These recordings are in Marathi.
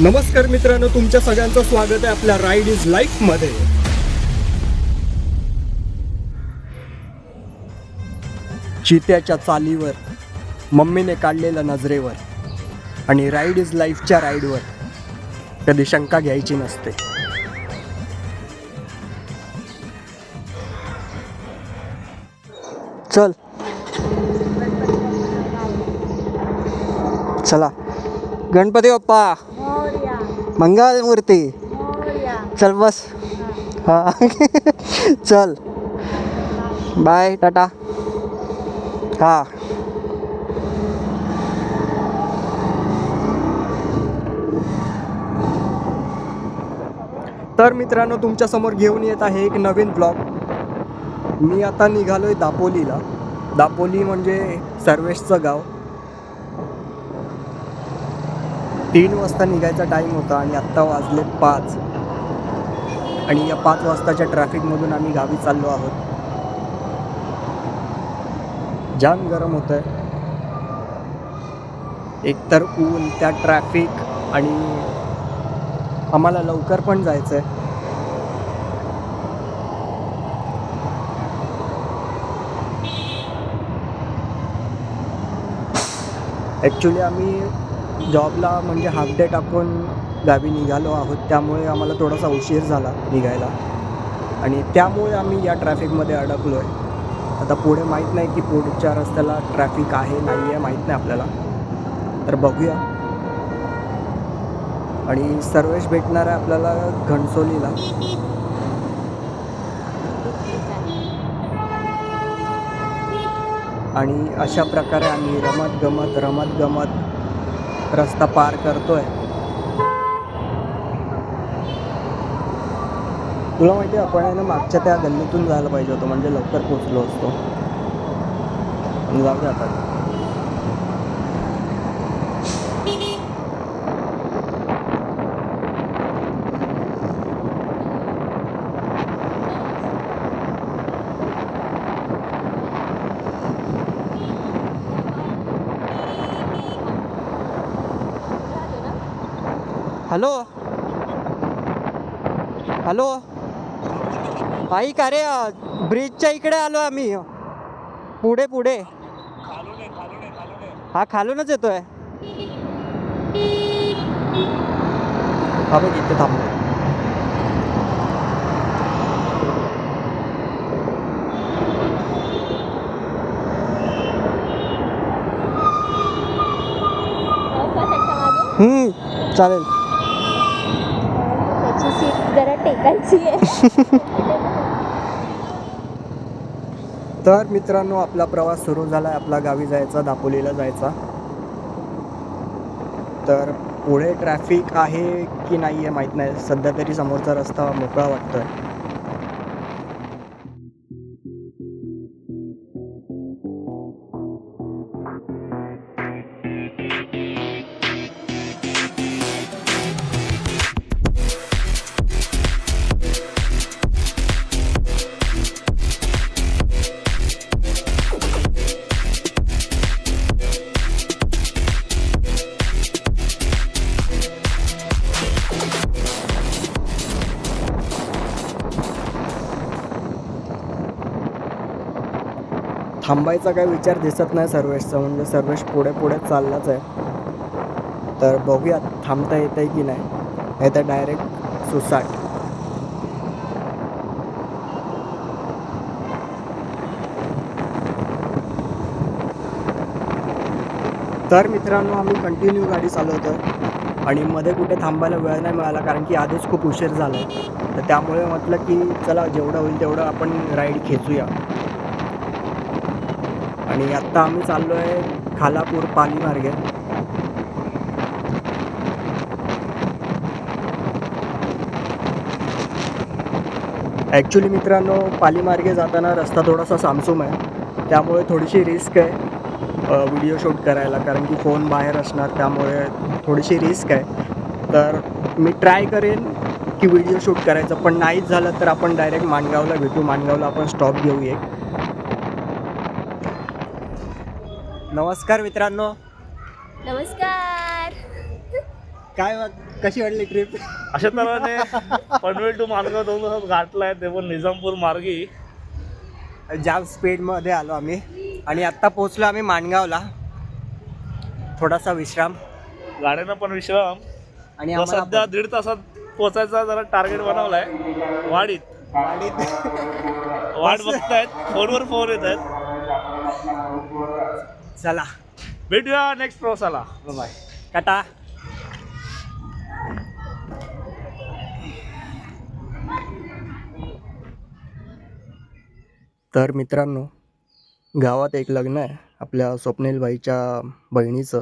नमस्कार मित्रांनो, तुमच्या सगळ्यांचं स्वागत आहे आपल्या राईड इज लाईफ मध्ये. चित्याच्या चालीवर, मम्मीने काढलेल्या नजरेवर आणि राईड इज लाईफच्या राईडवर कधी शंका घ्यायची नसते. चल चला, गणपती बाप्पा मंगल मूर्ती. चल बस. हा चल बाय, टाटा. हा तर मित्रांनो, तुमच्या समोर घेऊन येत आहे एक नवीन ब्लॉग. मी आता निघालोय दापोलीला. दापोली म्हणजे सर्वेशचं गाव. 3 वाजता निघायचा टाईम होता आणि आत्ता वाजले 5. आणि या 5 वाजताच्या ट्रॅफिकमधून आम्ही गावी चाललो आहोत. जाम गरम होत आहे, एकतर ऊन, त्या ट्रॅफिक, आणि आम्हाला लवकर पण जायचं आहे. ॲक्च्युली आम्ही जॉबला म्हणजे हाफ डे टाकून गावी निघालो आहोत, त्यामुळे आम्हाला थोडासा उशीर झाला निघायला आणि त्यामुळे आम्ही या ट्रॅफिकमध्ये अडकलो आहे. आता पुढे माहीत नाही की पुढच्या रस्त्याला ट्रॅफिक आहे नाही आहे, माहीत नाही आपल्याला, तर बघूया. आणि सर्वेश भेटणार आहे आपल्याला घणसोलीला. आणि अशा प्रकारे आम्ही रमत गमत रस्ता पार करतोय. तुला माहिती आहे, आपण आहे ना मागच्या त्या गल्लीतून जायला पाहिजे होतं, म्हणजे लवकर पोचलो असतो. पण जाऊ दे आता. हॅलो हॅलो, आई का रे, ब्रिजच्या इकडे आलो आम्ही. पुढे पुढे. हा खालूनच येतोय. हा बघ, इथे थांबलो. चालेल. त्याची सीट जरा टेकायची आहे. तर मित्रांनो, आपला प्रवास सुरू झाला आहे, आपला गावी जायचा, दापोलीला जायचा. तर पुढे ट्रॅफिक आहे की नाही आहे माहीत नाही. सध्या तरी समोरचा रस्ता मोकळा वाटतोय. थांबायचा काही विचार दिसत नाही सर्वेशचा, म्हणजे सर्वेश पुढे पुढे चाललाच आहे. तर बघूया थांबता येत आहे की नाही, नाही तर डायरेक्ट सुसाट. तर मित्रांनो, आम्ही कंटिन्यू गाडी चालवतो आहे आणि मध्ये कुठे थांबायला वेळ नाही मिळाला, कारण की आधीच खूप उशीर झाला आहे. तर त्यामुळे म्हटलं की चला, जेवढं होईल तेवढं आपण राईड खेचूया. आणि आत्ता आम्ही चाललो आहे खालापूर पाली मार्गे. ॲक्च्युली मित्रांनो, पाली मार्गे जाताना रस्ता थोडासा सामसूम आहे, त्यामुळे थोडीशी रिस्क आहे व्हिडिओ शूट करायला, कारण की फोन बाहेर असणार, त्यामुळे थोडीशी रिस्क आहे. तर मी ट्राय करेन की व्हिडिओ शूट करायचं, पण नाहीच झालं तर आपण डायरेक्ट माणगावला भेटू. माणगावला आपण स्टॉप घेऊ एक. नमस्कार मित्रांनो. नमस्कार. कशी वाटली ट्रिप? अशा तऱ्हेने पनवेल टू माणगाव 2 तासात गाठलाय, ते पण निजामपूर मार्गी. जाम स्पीडमध्ये आलो आम्ही आणि आत्ता पोचलो आम्ही माणगावला. थोडासा विश्राम गाड्यानं पण विश्राम. आणि तर सध्या 1.5 तासात पोचायचा जरा टार्गेट बनवलाय वाडीत. वाट बघतायत, फोनवर फोन येत आहेत. चला भेटूया नेक्स्ट प्रवासाला. बाय टाटा. तर मित्रांनो, गावात एक लग्न आहे आपल्या स्वप्नीलबाईच्या बहिणीचं,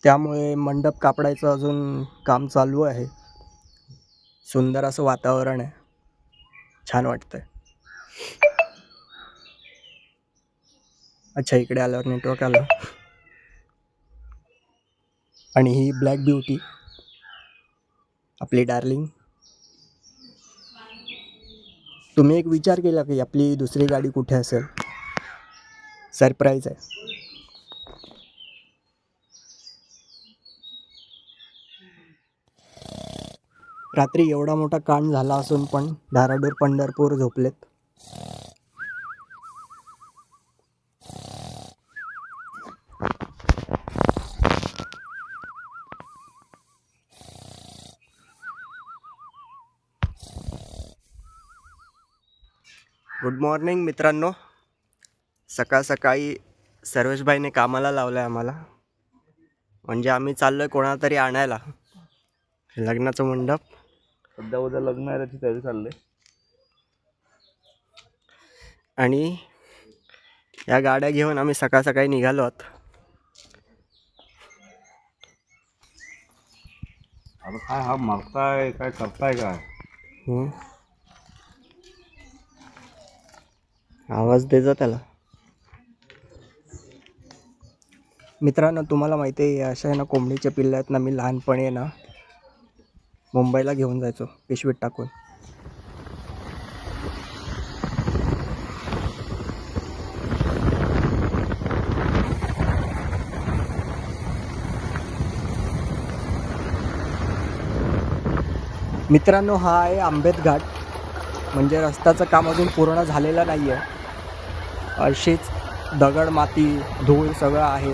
त्यामुळे मंडप कापडायचं अजून काम चालू आहे. सुंदर असं वातावरण आहे, छान वाटतंय. अच्छा, इकडे आल्यावर नेटवर्क आलं. आणि ही ब्लॅक ब्युटी आपली डार्लिंग. तुम्ही एक विचार केला की आपली दुसरी गाडी कुठे असेल? सरप्राईज आहे. रात्री एवढा मोठा कांड झाला असून पण धाराडूर पंढरपूर झोपलेत. गुड मॉर्निंग मित्रांनो. सकाळ सकाळी सर्वेशभाईने कामाला लावलं आहे आम्हाला. म्हणजे आम्ही चाललो आहे कोणाला तरी आणायला लग्नाचं मंडप. सध्या उद्या लग्न आहे, त्याची तयारी चालली. आणि या गाड्या घेऊन आम्ही सकाळ सकाळी निघालो आहोत. आता काय हा मारताय काय करताय काय? आवाज द्यायचा त्याला. मित्रांनो, तुम्हाला माहिती आहे अशा आहे ना कोंबडीच्या पिल्ल्या आहेत ना, मी लहानपणी आहे ना मुंबईला घेऊन जायचो पिशवीत टाकून. मित्रांनो, हा आहे आंबेत घाट. म्हणजे रस्त्याचं काम अजून पूर्ण झालेलं नाही आहे. अशीच दगड माती धूळ सगळं आहे.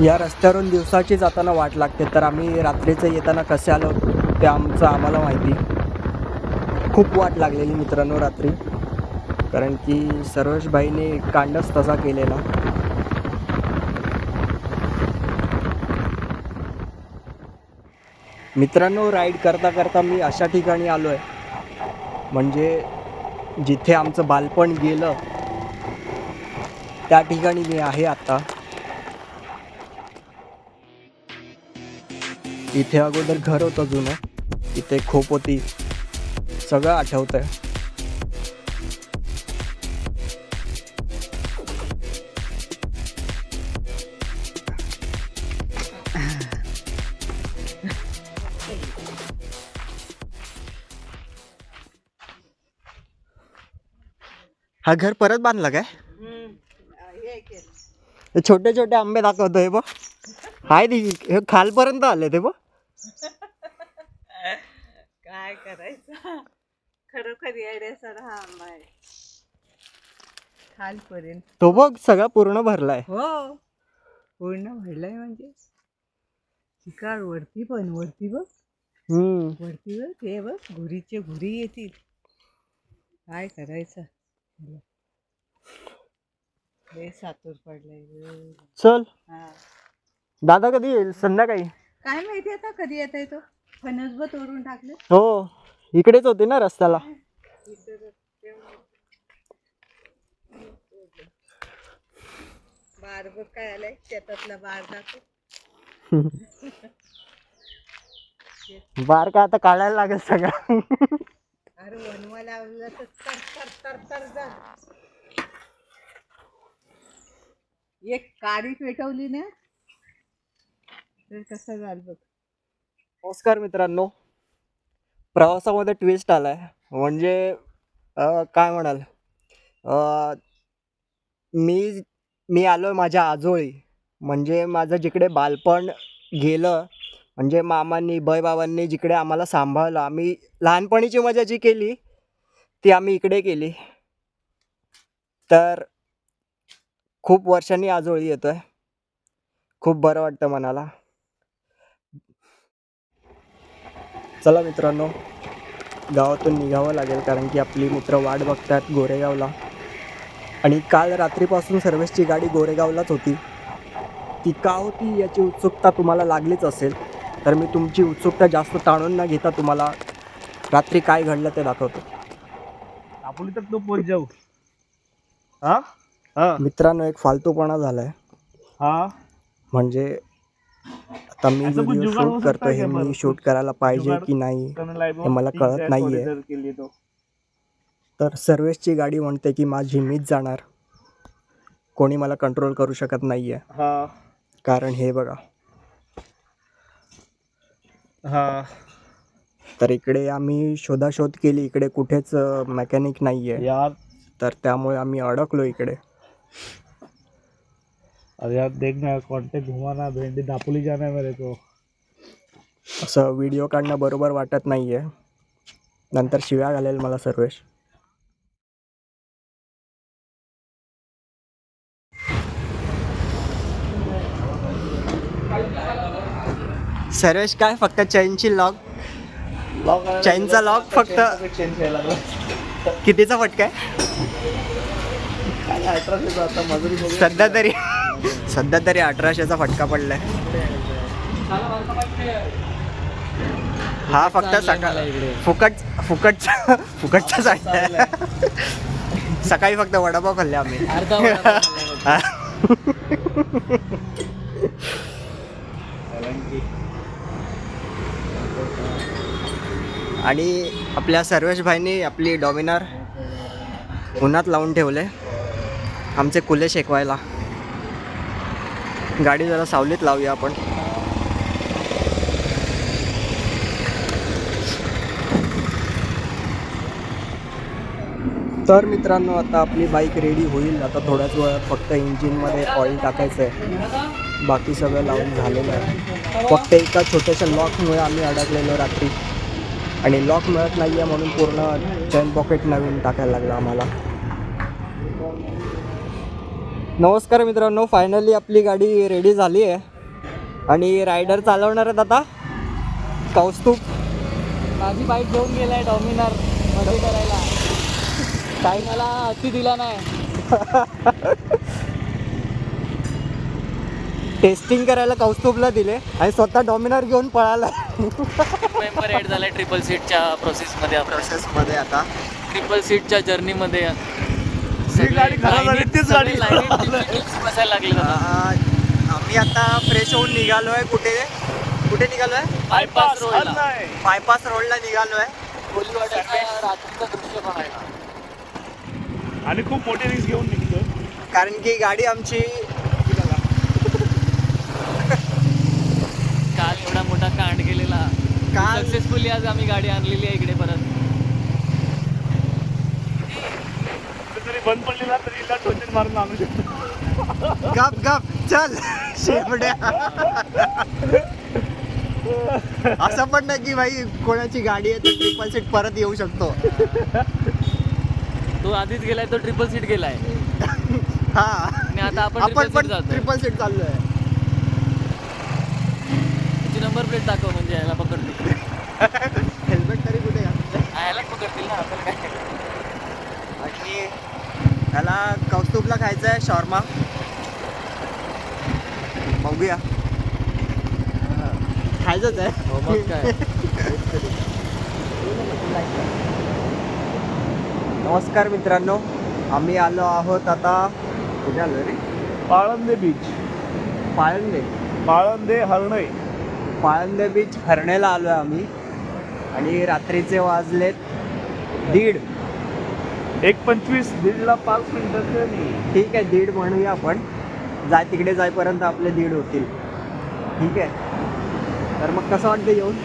या रस्त्यावरून दिवसाची जाताना वाट लागते, तर आम्ही रात्रीचं येताना कसे आलो ते आम्हाला माहिती. खूप वाट लागलेली मित्रांनो रात्री, कारण की सर्वेशभाईने कांडच तसा केलेला. मित्रांनो, राईड करता करता मी अशा ठिकाणी आलो आहे म्हणजे जिथे आमचं बालपण गेलं त्या ठिकाणी मी आहे आता. इथे अगोदर घर होतं जुनं, इथे खोप होती, सगळं आठवतंय. हा घर परत बांधला काय? छोटे छोटे आंबे दाखवतोय बघ. हाय दी, हे खालपर्यंत आले ते बघ. काय करायचं, खरोखर येण्यासारखा हा आंबा आहे खालपर्यंत. तो बघ सगळा पूर्ण भरलाय. हो, पूर्ण भरलाय म्हणजे शिकार वरती पण वरती बघ, वरती बघ, ते बघ घुरीचे घुरी येतील. काय करायचं, लय सातूर पडलाय. चल, हा, दादा कधी येईल? संध्याकाळी. काय माहिती आता कधी येत आहे तो. फणसब तोडून टाकलं. हो, इकडेच होते ना रस्त्याला. बार बघ काय आलाय, शेतातला बार दाखव. बार का आता काढायला लागेल सगळं. अरे वनवा लावलं तर तर तर तर तर जा. एक काडी पेटवली ना तर कसं झालं बघ. नमस्कार मित्रांनो, प्रवासामध्ये ट्विस्ट आलाय. म्हणजे काय म्हणाल, मी मी आलो आहे माझ्या आजोळी. म्हणजे माझं जिकडे बालपण गेलं, म्हणजे मामांनी बाबांनी जिकडे आम्हाला सांभाळलं, आम्ही लहानपणीची मजा जी केली ती आम्ही इकडे केली. तर खूप वर्षांनी आजोळी येतो आहे. खूप बरं वाटतं मनाला. चला मित्रांनो, गावातून निघावं लागेल कारण की आपली मित्र वाट बघतात गोरेगावला. आणि काल रात्रीपासून सर्वेशची गाडी गोरेगावलाच होती. ती का होती याची उत्सुकता तुम्हाला लागलीच असेल. तर मी तुमची उत्सुकता जास्त ताणून न घेता तुम्हाला रात्री काय घडलं ते दाखवतो. दापोली तक तो पोहोच जाऊ. हा हा मित्रांनो, एक फालतूपणा झाला आहे. हा म्हणजे आता मी ऐसा कुछ व्हिडिओ जुगाड़ हो शूट सकता करतो, है हे क्या पर? मी शूट कुछ करायला पाहिजे जुगाड़ की नाही करने लायक हे हो? मला ठीक कळत है, नाही थोड़ी आहे. देर के लिए तो तर सर्वेशची गाडी म्हणते की माझी मीच जाणार, कोणी मला कंट्रोल करू शकत नाही आहे. हा कारण हे बघा, हा तर इकडे आम्ही शोधाशोध केली, इकडे कुठेच मेकॅनिक नाही आहे. यार. तर त्यामुळे आम्ही अडकलो इकडे. अरे यार देख ना, कांटेक्ट घुमाना, भेंडी दापोली जाना है मेरे को. असं व्हिडिओ काढणं बरोबर वाटत नाही आहे. नंतर शिव्या घालेल मला सर्वेश. सर्वेश काय फक्त चैनची लॉक, चैनचा लॉक फक्त चेंज करायला लागला. कितीचा फटका आहे? काय 1800 आता मजुरी बघून. सध्या तरी 1800चा फटका पडलाय. हा फक्त फुकटचा सांगताय. सकाळी फक्त वडापाव खाल्ले आम्ही. आणि आपल्या सर्वेश भाईनी आपली डॉमिनर उन्हात लावून ठेवले आमचे कुले शेकवायला. गाडी जरा सावलीत लावूया आपण. तर मित्रांनो, आता आपली बाईक रेडी होईल. आता थोड्याच वेळात फक्त इंजिनमध्ये ऑइल टाकायचं आहे, बाकी सगळं लावून झालेलं आहे. फक्त एका छोट्याशा लॉकमुळे आम्ही अडकलेलो रात्री, आणि लॉक मिळत नाही आहे म्हणून पूर्ण चेन पॉकेट नवीन टाकायला लागलं आम्हाला. नमस्कार मित्रांनो, फायनली आपली गाडी रेडी झाली आहे आणि रायडर चालवणार आहेत आता कौस्तुभ. माझी बाईक घेऊन गेलाय डॉमिनर मध्ये करायला. काही मला हत्ती दिला नाही. टेस्टिंग करायला कौस्तुभला दिले आणि स्वतः डॉमिनर घेऊन पळाला. मेंबर ऍड झालाय ट्रिपल सीटच्या प्रोसेसमध्ये. प्रोसेसमध्ये आता ट्रिपल सीटच्या जर्नीमध्ये ही गाडी खराब झाली, तीच गाडी बसायला लागली. आम्ही आता फ्रेश होऊन निघालो आहे. कुठे निघालो आहे? बायपास रोडला. बायपास रोडला निघालो आहे. कोलीवाड्याचा रात्रीचं दृश्य बघायला. आणि खूप मोठी रिस्क घेऊन निघतो. कारण की गाडी आमची काल एवढा मोठा कांड केलेला, काल सक्सेसफुली आज आम्ही गाडी आणलेली आहे इकडे परत. तरी बंद पडलेला तरी हिला टोचन मारून आणू शकतो. गप चल शेपड्या. असं पण नाही की भाई कोणाची गाडी आहे तर ट्रिपल सीट परत येऊ शकतो. तो आधीच गेलाय, तो ट्रिपल सीट गेलाय. हा, आणि आता आपण आपण पण जातो. ट्रिपल सीट चाललोय. त्याची नंबर प्लेट दाखव म्हणजे याला पकडतील. हेल्मेट तरी कुठे घातलं? यायलाच पकडतील ना आपल्याला काय. आणि त्याला कौस्तुभला खायचं आहे शॉर्मा. बघूया, खायचंच आहे. हो मग काय. नमस्कार मित्रांनो, आम्ही आलो आहोत आता. कुठे आलो रे? पाळंदे बीच, पाळंदे हरणई. पाळंदे बीच हरणेला आलो आहे आम्ही. आणि रात्रीचे वाजलेत 1:30. 1:25, 1:30ला 5 मिनिटाचे नाही. ठीक आहे, 1:30 म्हणूया आपण. तिकडे जाईपर्यंत आपले 1:30 होतील. ठीक आहे, तर मग कसं वाटतं येऊन?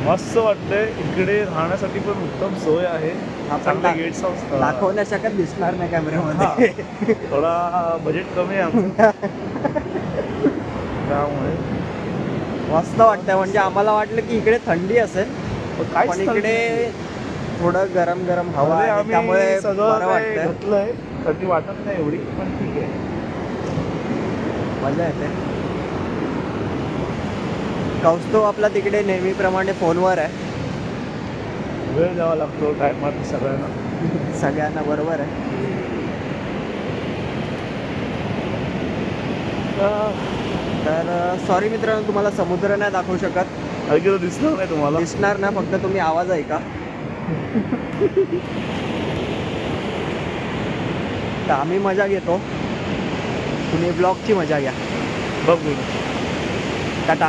मस्त वाटतंय. इकडे राहण्यासाठी पण उत्तम सोय आहे. आपण चांगले गेट्स हाऊस दाखवण्या शकत दिसणार नाही कॅमेऱ्यामध्ये. थोडा बजेट कमी आहे आमचं त्यामुळे मस्त वाटतंय. म्हणजे आम्हाला वाटलं की इकडे थंडी असेल, काहीच पण इकडे थोडं गरम गरम हवा आहे, आम्ही त्यामुळे सगळं बरं काही वाटतंय. घेतलंय थंडी वाटत नाही एवढी, पण ठीक आहे. मजा येते. कौस्तुभ आपला तिकडे नेहमीप्रमाणे फोनवर आहे. वेळ द्यावा लागतो टायमात सगळ्यांना. सगळ्यांना बरोबर आहे. तर सॉरी मित्रांनो, तुम्हाला समुद्र नाही दाखवू शकत. हलकी तर दिसणार नाही तुम्हाला. दिसणार ना, फक्त तुम्ही आवाज ऐका. तर आम्ही मजा घेतो, तुम्ही ब्लॉगची मजा घ्या. बघू. टाटा.